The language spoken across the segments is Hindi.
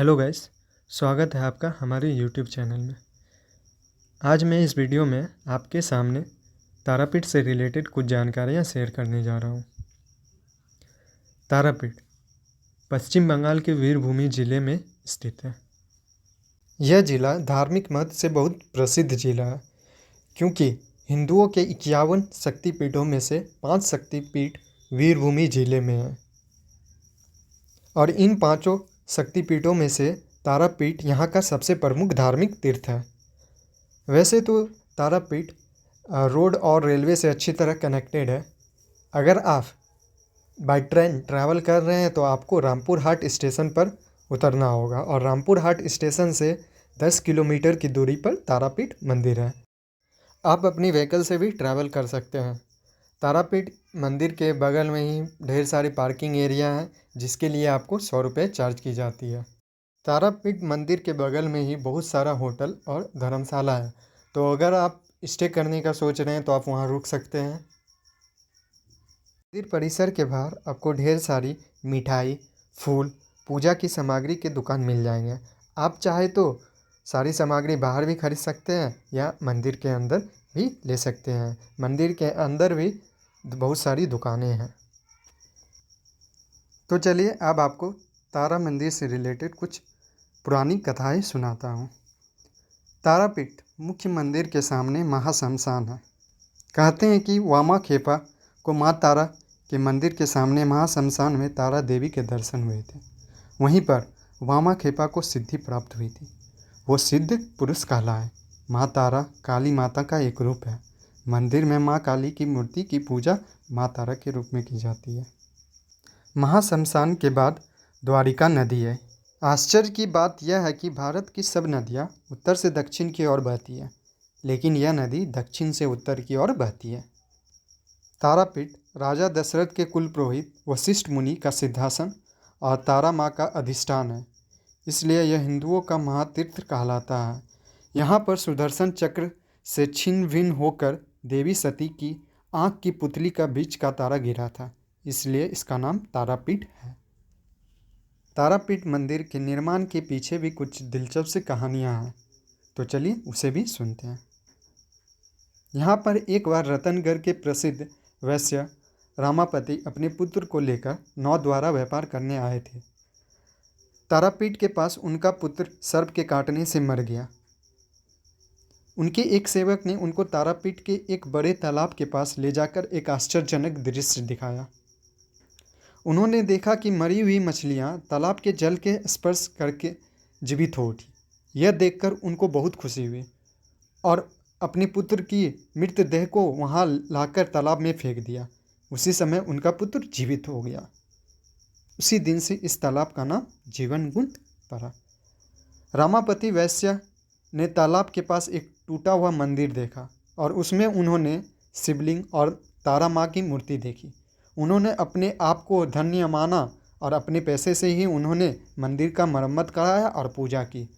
हेलो गाइस, स्वागत है आपका हमारे यूट्यूब चैनल में। आज मैं इस वीडियो में आपके सामने तारापीठ से रिलेटेड कुछ जानकारियाँ शेयर करने जा रहा हूँ। तारापीठ पश्चिम बंगाल के वीरभूमि जिले में स्थित है। यह जिला धार्मिक महत्व से बहुत प्रसिद्ध जिला है, क्योंकि हिंदुओं के 51 शक्तिपीठों में से 5 शक्तिपीठ वीरभूमि जिले में हैं और इन 5 शक्तिपीठों में से तारापीठ यहाँ का सबसे प्रमुख धार्मिक तीर्थ है। वैसे तो तारापीठ रोड और रेलवे से अच्छी तरह कनेक्टेड है। अगर आप बाय ट्रेन ट्रैवल कर रहे हैं तो आपको रामपुर हाट स्टेशन पर उतरना होगा और रामपुर हाट स्टेशन से 10 किलोमीटर की दूरी पर तारापीठ मंदिर है। आप अपनी व्हीकल से भी ट्रैवल कर सकते हैं। तारापीठ मंदिर के बगल में ही ढेर सारी पार्किंग एरिया है, जिसके लिए आपको 100 रुपये चार्ज की जाती है। तारापीठ मंदिर के बगल में ही बहुत सारा होटल और धर्मशाला है, तो अगर आप स्टे करने का सोच रहे हैं तो आप वहां रुक सकते हैं। मंदिर परिसर के बाहर आपको ढेर सारी मिठाई, फूल, पूजा की सामग्री की दुकान मिल जाएंगे। आप चाहे तो सारी सामग्री बाहर भी खरीद सकते हैं या मंदिर के अंदर भी ले सकते हैं। मंदिर के अंदर भी बहुत सारी दुकानें हैं। तो चलिए अब आपको तारा मंदिर से रिलेटेड कुछ पुरानी कथाएं सुनाता हूँ। तारापीठ मुख्य मंदिर के सामने महाश्मशान है। कहते हैं कि वामाखेपा को माँ तारा के मंदिर के सामने महाश्मशान में तारा देवी के दर्शन हुए थे। वहीं पर वामाखेपा को सिद्धि प्राप्त हुई थी। वो सिद्ध पुरुष कहलाए। माँ तारा काली माता का एक रूप है। मंदिर में माँ काली की मूर्ति की पूजा माँ तारा के रूप में की जाती है। महाश्मशान के बाद द्वारिका नदी है। आश्चर्य की बात यह है कि भारत की सब नदियाँ उत्तर से दक्षिण की ओर बहती है, लेकिन यह नदी दक्षिण से उत्तर की ओर बहती है। तारापीठ राजा दशरथ के कुल पुरोहित वशिष्ठ मुनि का सिंहासन और तारा माँ का अधिष्ठान है, इसलिए यह हिंदुओं का महातीर्थ कहलाता है। यहाँ पर सुदर्शन चक्र से छिन्न भिन्न होकर देवी सती की आँख की पुतली का बीच का तारा गिरा था, इसलिए इसका नाम तारापीठ है। तारापीठ मंदिर के निर्माण के पीछे भी कुछ दिलचस्प कहानियाँ हैं, तो चलिए उसे भी सुनते हैं। यहाँ पर एक बार रतनगढ़ के प्रसिद्ध वैश्य रामापति अपने पुत्र को लेकर नौ द्वारा व्यापार करने आए थे। तारापीठ के पास उनका पुत्र सर्प के काटने से मर गया। उनके एक सेवक ने उनको तारापीठ के एक बड़े तालाब के पास ले जाकर एक आश्चर्यजनक दृश्य दिखाया। उन्होंने देखा कि मरी हुई मछलियाँ तालाब के जल के स्पर्श करके जीवित हो उठी। यह देखकर उनको बहुत खुशी हुई और अपने पुत्र की मृतदेह को वहाँ लाकर तालाब में फेंक दिया। उसी समय उनका पुत्र जीवित हो गया। उसी दिन से इस तालाब का नाम जीवन कुंड पड़ा। रामापति वैश्य ने तालाब के पास एक टूटा हुआ मंदिर देखा और उसमें उन्होंने शिवलिंग और तारा माँ की मूर्ति देखी। उन्होंने अपने आप को धन्य माना और अपने पैसे से ही उन्होंने मंदिर का मरम्मत कराया और पूजा की।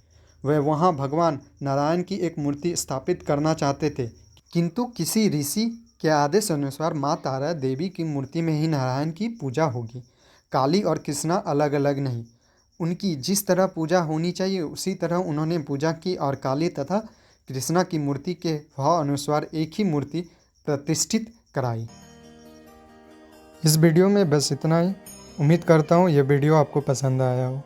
वह वहाँ भगवान नारायण की एक मूर्ति स्थापित करना चाहते थे, किंतु किसी ऋषि के आदेश अनुसार माँ तारा देवी की मूर्ति में ही नारायण की पूजा होगी, काली और कृष्णा अलग अलग नहीं। उनकी जिस तरह पूजा होनी चाहिए उसी तरह उन्होंने पूजा की और काली तथा कृष्णा की मूर्ति के भाव अनुसार एक ही मूर्ति प्रतिष्ठित कराई। इस वीडियो में बस इतना ही। उम्मीद करता हूँ यह वीडियो आपको पसंद आया हो।